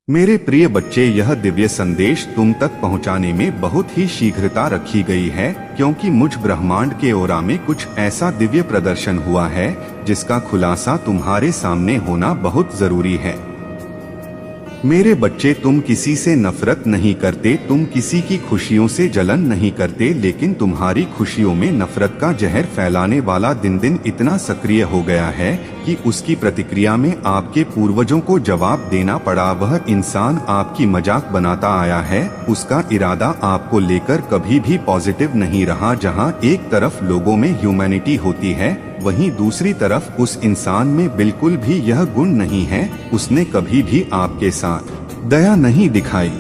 मेरे प्रिय बच्चे, यह दिव्य संदेश तुम तक पहुंचाने में बहुत ही शीघ्रता रखी गई है, क्योंकि मुझ ब्रह्मांड के ओरा में कुछ ऐसा दिव्य प्रदर्शन हुआ है जिसका खुलासा तुम्हारे सामने होना बहुत जरूरी है। मेरे बच्चे, तुम किसी से नफरत नहीं करते, तुम किसी की खुशियों से जलन नहीं करते, लेकिन तुम्हारी खुशियों में नफरत का जहर फैलाने वाला दिन दिन इतना सक्रिय हो गया है कि उसकी प्रतिक्रिया में आपके पूर्वजों को जवाब देना पड़ा। वह इंसान आपकी मजाक बनाता आया है, उसका इरादा आपको लेकर कभी भी पॉजिटिव नहीं रहा। जहां एक तरफ लोगों में ह्यूमैनिटी होती है, वहीं दूसरी तरफ उस इंसान में बिल्कुल भी यह गुण नहीं है। उसने कभी भी आपके साथ दया नहीं दिखाई।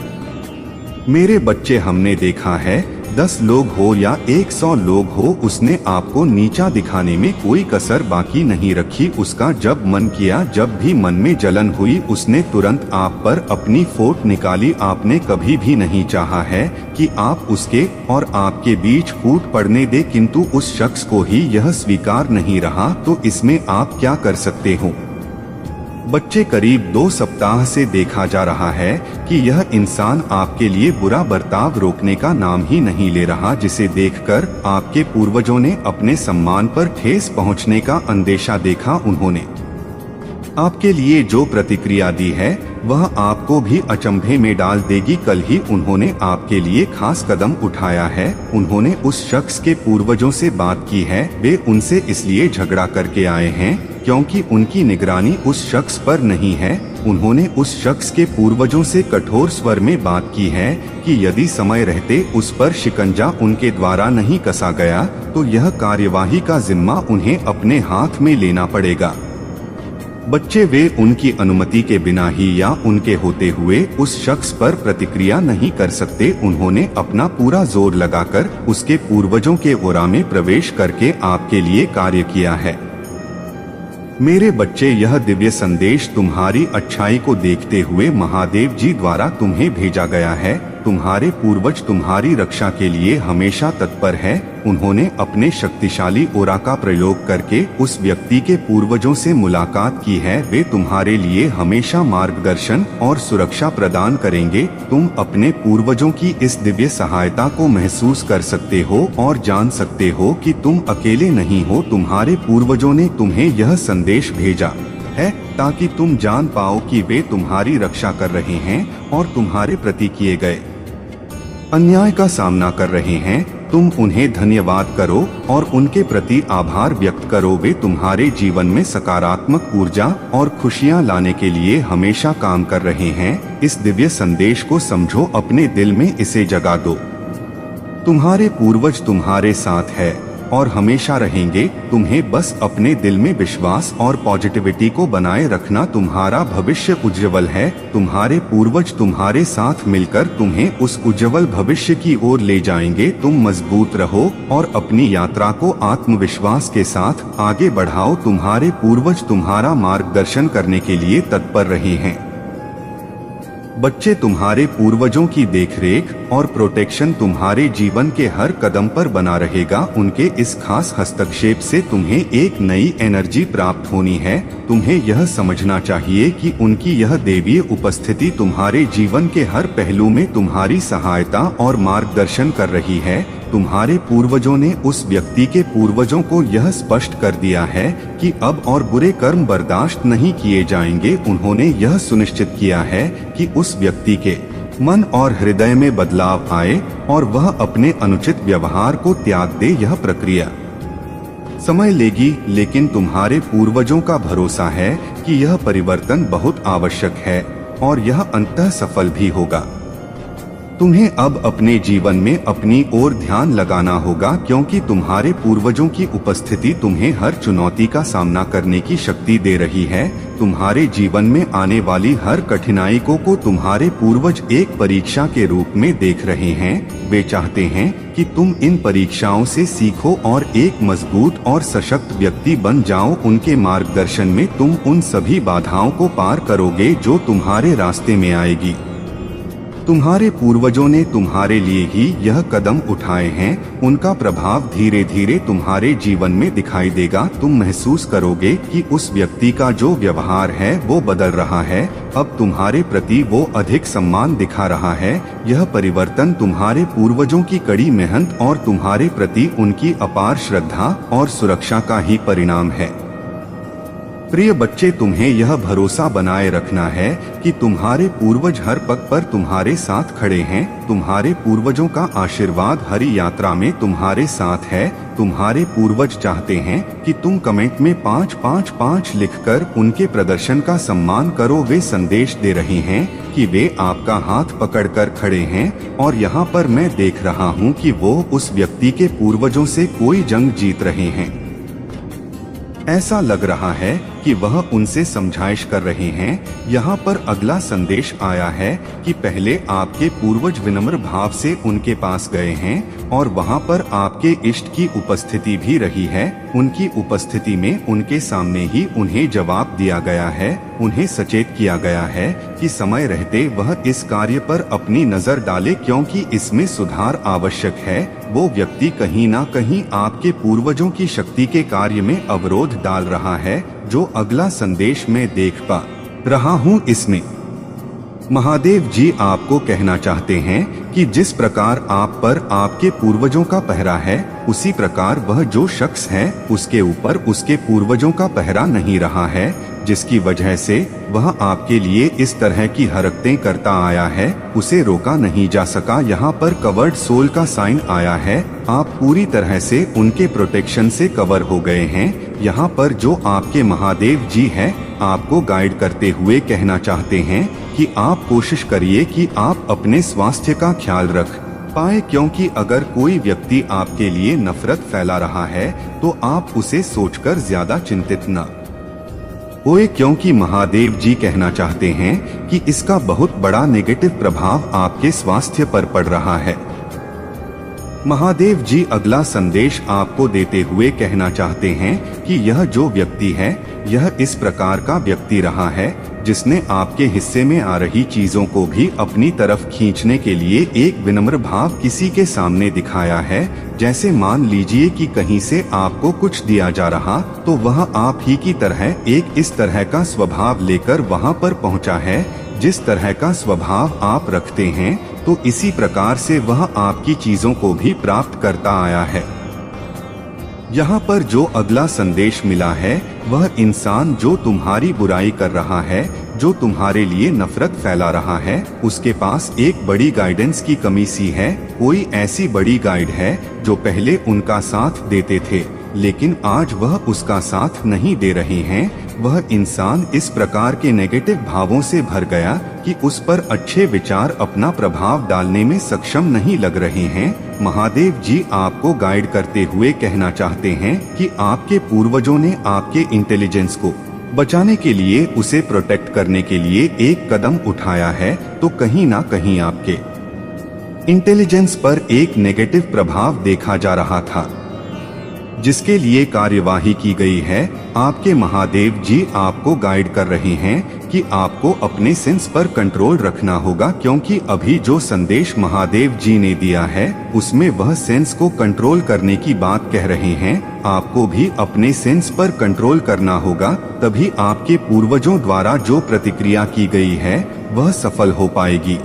मेरे बच्चे, हमने देखा है 10 लोग हो या 100 लोग हो, उसने आपको नीचा दिखाने में कोई कसर बाकी नहीं रखी। उसका जब मन किया, जब भी मन में जलन हुई, उसने तुरंत आप पर अपनी फोट निकाली। आपने कभी भी नहीं चाहा है कि आप उसके और आपके बीच फूट पड़ने दे, किंतु उस शख्स को ही यह स्वीकार नहीं रहा। तो इसमें आप क्या कर सकते हो? बच्चे, करीब 2 सप्ताह से देखा जा रहा है कि यह इंसान आपके लिए बुरा बर्ताव रोकने का नाम ही नहीं ले रहा, जिसे देखकर आपके पूर्वजों ने अपने सम्मान पर ठेस पहुंचने का अंदेशा देखा। उन्होंने आपके लिए जो प्रतिक्रिया दी है वह आपको भी अचंभे में डाल देगी। कल ही उन्होंने आपके लिए खास कदम उठाया है। उन्होंने उस शख्स के पूर्वजों से बात की है। वे उनसे इसलिए झगड़ा करके आए हैं क्योंकि उनकी निगरानी उस शख्स पर नहीं है। उन्होंने उस शख्स के पूर्वजों से कठोर स्वर में बात की है कि यदि समय रहते उस पर शिकंजा उनके द्वारा नहीं कसा गया तो यह कार्यवाही का जिम्मा उन्हें अपने हाथ में लेना पड़ेगा। बच्चे, वे उनकी अनुमति के बिना ही या उनके होते हुए उस शख्स पर प्रतिक्रिया नहीं कर सकते। उन्होंने अपना पूरा जोर लगाकर उसके पूर्वजों के ओरा में प्रवेश करके आपके लिए कार्य किया है। मेरे बच्चे, यह दिव्य संदेश तुम्हारी अच्छाई को देखते हुए महादेव जी द्वारा तुम्हें भेजा गया है। तुम्हारे पूर्वज तुम्हारी रक्षा के लिए हमेशा तत्पर है। उन्होंने अपने शक्तिशाली ओरा का प्रयोग करके उस व्यक्ति के पूर्वजों से मुलाकात की है। वे तुम्हारे लिए हमेशा मार्गदर्शन और सुरक्षा प्रदान करेंगे। तुम अपने पूर्वजों की इस दिव्य सहायता को महसूस कर सकते हो और जान सकते हो कि तुम अकेले नहीं हो। तुम्हारे पूर्वजों ने तुम्हें यह संदेश भेजा है ताकि तुम जान पाओ कि वे तुम्हारी रक्षा कर रहे हैं और तुम्हारे प्रति किए गए अन्याय का सामना कर रहे हैं। तुम उन्हें धन्यवाद करो और उनके प्रति आभार व्यक्त करो। वे तुम्हारे जीवन में सकारात्मक ऊर्जा और खुशियां लाने के लिए हमेशा काम कर रहे हैं। इस दिव्य संदेश को समझो, अपने दिल में इसे जगा दो। तुम्हारे पूर्वज तुम्हारे साथ है और हमेशा रहेंगे। तुम्हें बस अपने दिल में विश्वास और पॉजिटिविटी को बनाए रखना। तुम्हारा भविष्य उज्जवल है। तुम्हारे पूर्वज तुम्हारे साथ मिलकर तुम्हें उस उज्जवल भविष्य की ओर ले जाएंगे। तुम मजबूत रहो और अपनी यात्रा को आत्मविश्वास के साथ आगे बढ़ाओ। तुम्हारे पूर्वज तुम्हारा मार्गदर्शन करने के लिए तत्पर रहे हैं। बच्चे, तुम्हारे पूर्वजों की देखरेख और प्रोटेक्शन तुम्हारे जीवन के हर कदम पर बना रहेगा। उनके इस खास हस्तक्षेप से तुम्हें एक नई एनर्जी प्राप्त होनी है। तुम्हें यह समझना चाहिए कि उनकी यह देवीय उपस्थिति तुम्हारे जीवन के हर पहलू में तुम्हारी सहायता और मार्गदर्शन कर रही है। तुम्हारे पूर्वजों ने उस व्यक्ति के पूर्वजों को यह स्पष्ट कर दिया है कि अब और बुरे कर्म बर्दाश्त नहीं किए जाएंगे। उन्होंने यह सुनिश्चित किया है कि उस व्यक्ति के मन और हृदय में बदलाव आए और वह अपने अनुचित व्यवहार को त्याग दे। यह प्रक्रिया समय लेगी, लेकिन तुम्हारे पूर्वजों का भरोसा है कि यह परिवर्तन बहुत आवश्यक है और यह अंततः सफल भी होगा। तुम्हें अब अपने जीवन में अपनी ओर ध्यान लगाना होगा, क्योंकि तुम्हारे पूर्वजों की उपस्थिति तुम्हें हर चुनौती का सामना करने की शक्ति दे रही है। तुम्हारे जीवन में आने वाली हर कठिनाई को तुम्हारे पूर्वज एक परीक्षा के रूप में देख रहे हैं। वे चाहते हैं कि तुम इन परीक्षाओं से सीखो और एक मजबूत और सशक्त व्यक्ति बन जाओ। उनके मार्गदर्शन में तुम उन सभी बाधाओं को पार करोगे जो तुम्हारे रास्ते में आएगी। तुम्हारे पूर्वजों ने तुम्हारे लिए ही यह कदम उठाए हैं। उनका प्रभाव धीरे धीरे तुम्हारे जीवन में दिखाई देगा। तुम महसूस करोगे कि उस व्यक्ति का जो व्यवहार है वो बदल रहा है। अब तुम्हारे प्रति वो अधिक सम्मान दिखा रहा है। यह परिवर्तन तुम्हारे पूर्वजों की कड़ी मेहनत और तुम्हारे प्रति उनकी अपार श्रद्धा और सुरक्षा का ही परिणाम है। प्रिय बच्चे, तुम्हें यह भरोसा बनाए रखना है कि तुम्हारे पूर्वज हर पग पर तुम्हारे साथ खड़े हैं। तुम्हारे पूर्वजों का आशीर्वाद हरी यात्रा में तुम्हारे साथ है। तुम्हारे पूर्वज चाहते हैं कि तुम कमेंट में 555 लिखकर उनके प्रदर्शन का सम्मान करो। वे संदेश दे रहे हैं कि वे आपका हाथ पकड़कर खड़े हैं और यहाँ पर मैं देख रहा हूँ कि वो उस व्यक्ति के पूर्वजों से कोई जंग जीत रहे हैं। ऐसा लग रहा है कि वह उनसे समझाइश कर रहे हैं। यहाँ पर अगला संदेश आया है कि पहले आपके पूर्वज विनम्र भाव से उनके पास गए हैं और वहाँ पर आपके इष्ट की उपस्थिति भी रही है। उनकी उपस्थिति में उनके सामने ही उन्हें जवाब दिया गया है। उन्हें सचेत किया गया है कि समय रहते वह इस कार्य पर अपनी नजर डाले, क्योंकि इसमें सुधार आवश्यक है। वो व्यक्ति कहीं ना कहीं आपके पूर्वजों की शक्ति के कार्य में अवरोध डाल रहा है। जो अगला संदेश मैं देख पा रहा हूँ, इसमें महादेव जी आपको कहना चाहते हैं कि जिस प्रकार आप पर आपके पूर्वजों का पहरा है, उसी प्रकार वह जो शख्स है उसके ऊपर उसके पूर्वजों का पहरा नहीं रहा है, जिसकी वजह से वह आपके लिए इस तरह की हरकतें करता आया है। उसे रोका नहीं जा सका। यहाँ पर कवर्ड सोल का साइन आया है। आप पूरी तरह से उनके प्रोटेक्शन से कवर हो गए हैं। यहाँ पर जो आपके महादेव जी हैं आपको गाइड करते हुए कहना चाहते हैं कि आप कोशिश करिए कि आप अपने स्वास्थ्य का ख्याल रख पाए, क्योंकि अगर कोई व्यक्ति आपके लिए नफरत फैला रहा है तो आप उसे सोचकर ज्यादा चिंतित न होए, क्योंकि महादेव जी कहना चाहते हैं कि इसका बहुत बड़ा नेगेटिव प्रभाव आपके स्वास्थ्य पर पड़ रहा है। महादेव जी अगला संदेश आपको देते हुए कहना चाहते हैं कि यह जो व्यक्ति है यह इस प्रकार का व्यक्ति रहा है जिसने आपके हिस्से में आ रही चीजों को भी अपनी तरफ खींचने के लिए एक विनम्र भाव किसी के सामने दिखाया है। जैसे मान लीजिए कि कहीं से आपको कुछ दिया जा रहा तो वह आप ही की तरह एक इस तरह का स्वभाव लेकर वहां पर पहुंचा है। जिस तरह का स्वभाव आप रखते हैं तो इसी प्रकार से वह आपकी चीजों को भी प्राप्त करता आया है। यहाँ पर जो अगला संदेश मिला है वह इंसान जो तुम्हारी बुराई कर रहा है, जो तुम्हारे लिए नफरत फैला रहा है, उसके पास एक बड़ी गाइडेंस की कमी सी है। कोई ऐसी बड़ी गाइड है जो पहले उनका साथ देते थे लेकिन आज वह उसका साथ नहीं दे रहे हैं। वह इंसान इस प्रकार के नेगेटिव भावों से भर गया कि उस पर अच्छे विचार अपना प्रभाव डालने में सक्षम नहीं लग रहे हैं। महादेव जी आपको गाइड करते हुए कहना चाहते हैं कि आपके पूर्वजों ने आपके इंटेलिजेंस को बचाने के लिए, उसे प्रोटेक्ट करने के लिए एक कदम उठाया है, तो कहीं ना कहीं आपके इंटेलिजेंस पर एक नेगेटिव प्रभाव देखा जा रहा था जिसके लिए कार्यवाही की गई है। आपके महादेव जी आपको गाइड कर रहे हैं कि आपको अपने सेंस पर कंट्रोल रखना होगा, क्योंकि अभी जो संदेश महादेव जी ने दिया है उसमें वह सेंस को कंट्रोल करने की बात कह रहे हैं। आपको भी अपने सेंस पर कंट्रोल करना होगा, तभी आपके पूर्वजों द्वारा जो प्रतिक्रिया की गई है वह सफल हो पाएगी।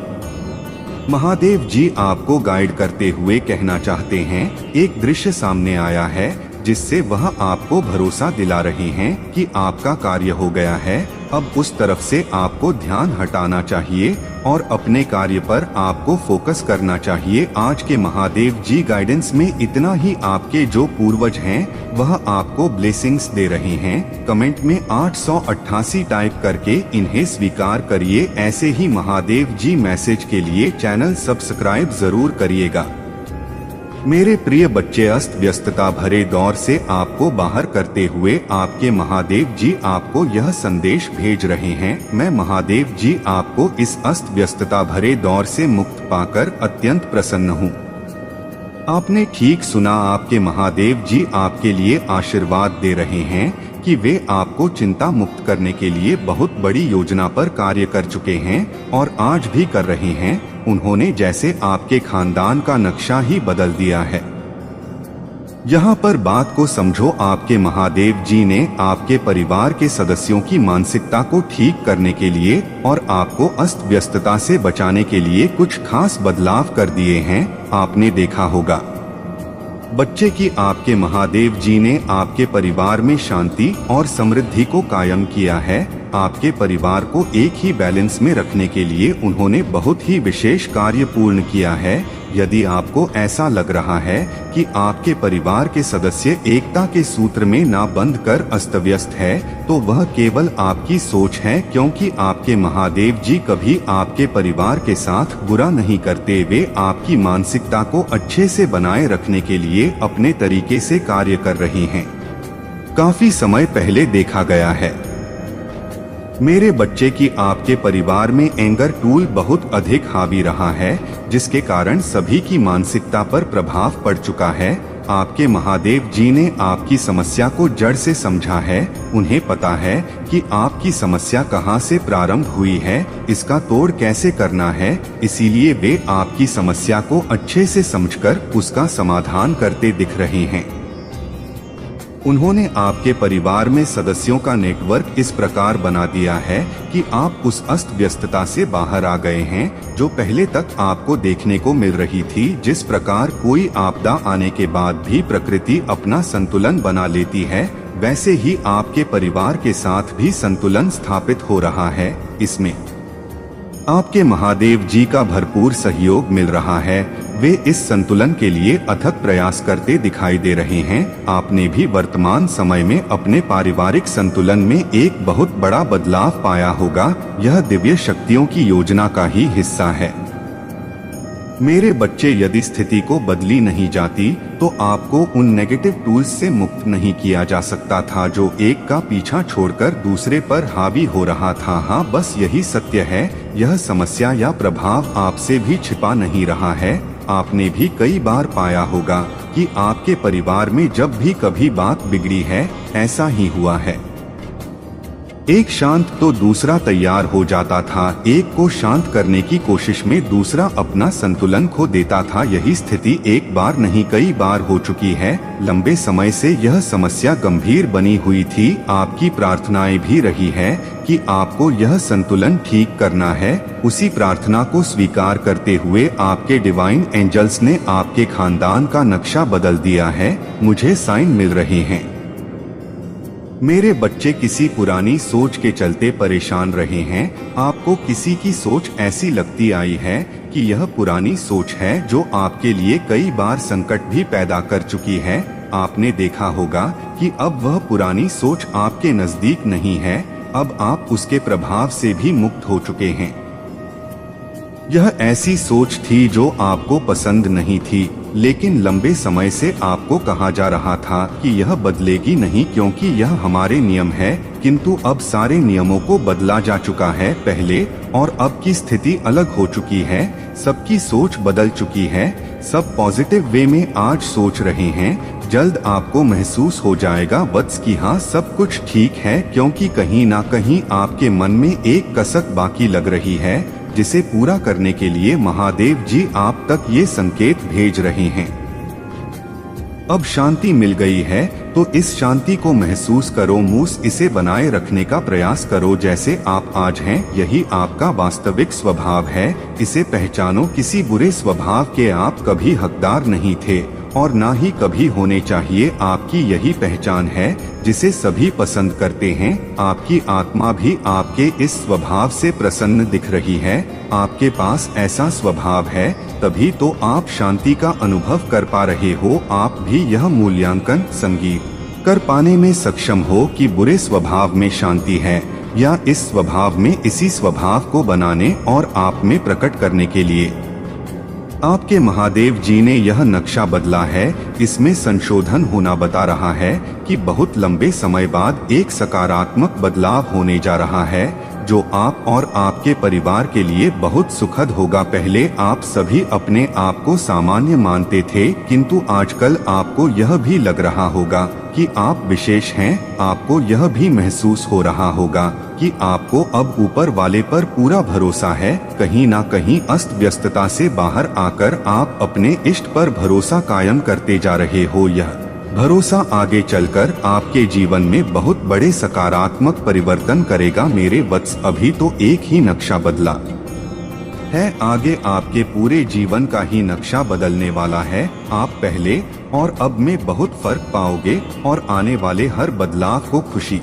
महादेव जी आपको गाइड करते हुए कहना चाहते हैं, एक दृश्य सामने आया है जिससे वह आपको भरोसा दिला रहे हैं कि आपका कार्य हो गया है। अब उस तरफ से आपको ध्यान हटाना चाहिए और अपने कार्य पर आपको फोकस करना चाहिए। आज के महादेव जी गाइडेंस में इतना ही। आपके जो पूर्वज हैं वह आपको ब्लेसिंग्स दे रहे हैं। कमेंट में 888 टाइप करके इन्हें स्वीकार करिए। ऐसे ही महादेव जी मैसेज के लिए चैनल सब्सक्राइब जरूर करिएगा। मेरे प्रिय बच्चे, अस्त व्यस्तता भरे दौर से आपको बाहर करते हुए आपके महादेव जी आपको यह संदेश भेज रहे हैं। मैं महादेव जी आपको इस अस्त व्यस्तता भरे दौर से मुक्त पाकर अत्यंत प्रसन्न हूँ। आपने ठीक सुना, आपके महादेव जी आपके लिए आशीर्वाद दे रहे हैं कि वे आपको चिंता मुक्त करने के लिए बहुत बड़ी योजना पर कार्य कर चुके हैं और आज भी कर रहे हैं। उन्होंने जैसे आपके खानदान का नक्शा ही बदल दिया है। यहाँ पर बात को समझो, आपके महादेव जी ने आपके परिवार के सदस्यों की मानसिकता को ठीक करने के लिए और आपको अस्त व्यस्तता से बचाने के लिए कुछ खास बदलाव कर दिए हैं। आपने देखा होगा बच्चे की आपके महादेव जी ने आपके परिवार में शांति और समृद्धि को कायम किया है। आपके परिवार को एक ही बैलेंस में रखने के लिए उन्होंने बहुत ही विशेष कार्य पूर्ण किया है। यदि आपको ऐसा लग रहा है कि आपके परिवार के सदस्य एकता के सूत्र में ना बंध कर अस्त व्यस्त है, तो वह केवल आपकी सोच है, क्योंकि आपके महादेव जी कभी आपके परिवार के साथ बुरा नहीं करते। वे आपकी मानसिकता को अच्छे से बनाए रखने के लिए अपने तरीके से कार्य कर रहे हैं। काफी समय पहले देखा गया है मेरे बच्चे की आपके परिवार में एंगर टूल बहुत अधिक हावी रहा है, जिसके कारण सभी की मानसिकता पर प्रभाव पड़ चुका है। आपके महादेव जी ने आपकी समस्या को जड़ से समझा है। उन्हें पता है कि आपकी समस्या कहां से प्रारंभ हुई है, इसका तोड़ कैसे करना है। इसीलिए वे आपकी समस्या को अच्छे से समझकर उसका समाधान करते दिख रहे हैं। उन्होंने आपके परिवार में सदस्यों का नेटवर्क इस प्रकार बना दिया है कि आप उस अस्त व्यस्तता से बाहर आ गए हैं जो पहले तक आपको देखने को मिल रही थी। जिस प्रकार कोई आपदा आने के बाद भी प्रकृति अपना संतुलन बना लेती है, वैसे ही आपके परिवार के साथ भी संतुलन स्थापित हो रहा है। इसमें आपके महादेव जी का भरपूर सहयोग मिल रहा है। वे इस संतुलन के लिए अथक प्रयास करते दिखाई दे रहे हैं। आपने भी वर्तमान समय में अपने पारिवारिक संतुलन में एक बहुत बड़ा बदलाव पाया होगा। यह दिव्य शक्तियों की योजना का ही हिस्सा है। मेरे बच्चे, यदि स्थिति को बदली नहीं जाती तो आपको उन नेगेटिव टूल्स से मुक्त नहीं किया जा सकता था जो एक का पीछा छोड़कर दूसरे पर हावी हो रहा था। हाँ, बस यही सत्य है। यह समस्या या प्रभाव आपसे भी छिपा नहीं रहा है। आपने भी कई बार पाया होगा कि आपके परिवार में जब भी कभी बात बिगड़ी है, ऐसा ही हुआ है। एक शांत तो दूसरा तैयार हो जाता था। एक को शांत करने की कोशिश में दूसरा अपना संतुलन खो देता था। यही स्थिति एक बार नहीं कई बार हो चुकी है। लंबे समय से यह समस्या गंभीर बनी हुई थी। आपकी प्रार्थनाएं भी रही है कि आपको यह संतुलन ठीक करना है। उसी प्रार्थना को स्वीकार करते हुए आपके डिवाइन एंजल्स ने आपके खानदान का नक्शा बदल दिया है। मुझे साइन मिल रहे हैं। मेरे बच्चे किसी पुरानी सोच के चलते परेशान रहे हैं। आपको किसी की सोच ऐसी लगती आई है कि यह पुरानी सोच है जो आपके लिए कई बार संकट भी पैदा कर चुकी है। आपने देखा होगा कि अब वह पुरानी सोच आपके नजदीक नहीं है। अब आप उसके प्रभाव से भी मुक्त हो चुके हैं। यह ऐसी सोच थी जो आपको पसंद नहीं थी, लेकिन लंबे समय से आपको कहा जा रहा था कि यह बदलेगी नहीं क्योंकि यह हमारे नियम है। किंतु अब सारे नियमों को बदला जा चुका है। पहले और अब की स्थिति अलग हो चुकी है। सबकी सोच बदल चुकी है। सब पॉजिटिव वे में आज सोच रहे हैं। जल्द आपको महसूस हो जाएगा वत्स कि हाँ, सब कुछ ठीक है, क्योंकि कहीं ना कहीं आपके मन में एक कसक बाकी लग रही है, जिसे पूरा करने के लिए महादेव जी आप तक ये संकेत भेज रहे हैं। अब शांति मिल गई है तो इस शांति को महसूस करो। मूस इसे बनाए रखने का प्रयास करो जैसे आप आज हैं। यही आपका वास्तविक स्वभाव है। इसे पहचानो। किसी बुरे स्वभाव के आप कभी हकदार नहीं थे और ना ही कभी होने चाहिए। आपकी यही पहचान है जिसे सभी पसंद करते हैं। आपकी आत्मा भी आपके इस स्वभाव से प्रसन्न दिख रही है। आपके पास ऐसा स्वभाव है, तभी तो आप शांति का अनुभव कर पा रहे हो। आप भी यह मूल्यांकन संगीत कर पाने में सक्षम हो कि बुरे स्वभाव में शांति है या इस स्वभाव में इसी स्वभाव को बनाने और आप में प्रकट करने के लिए आपके महादेव जी ने यह नक्शा बदला है। इसमें संशोधन होना बता रहा है कि बहुत लंबे समय बाद एक सकारात्मक बदलाव होने जा रहा है। जो आप और आपके परिवार के लिए बहुत सुखद होगा। पहले आप सभी अपने आप को सामान्य मानते थे, किंतु आजकल आपको यह भी लग रहा होगा कि आप विशेष हैं। आपको यह भी महसूस हो रहा होगा कि आपको अब ऊपर वाले पर पूरा भरोसा है। कहीं ना कहीं अस्त व्यस्तता से बाहर आकर आप अपने इष्ट पर भरोसा कायम करते जा रहे हो। यह भरोसा आगे चलकर आपके जीवन में बहुत बड़े सकारात्मक परिवर्तन करेगा मेरे वत्स। अभी तो एक ही नक्शा बदला है, आगे आपके पूरे जीवन का ही नक्शा बदलने वाला है। आप पहले और अब में बहुत फर्क पाओगे और आने वाले हर बदलाव को खुशी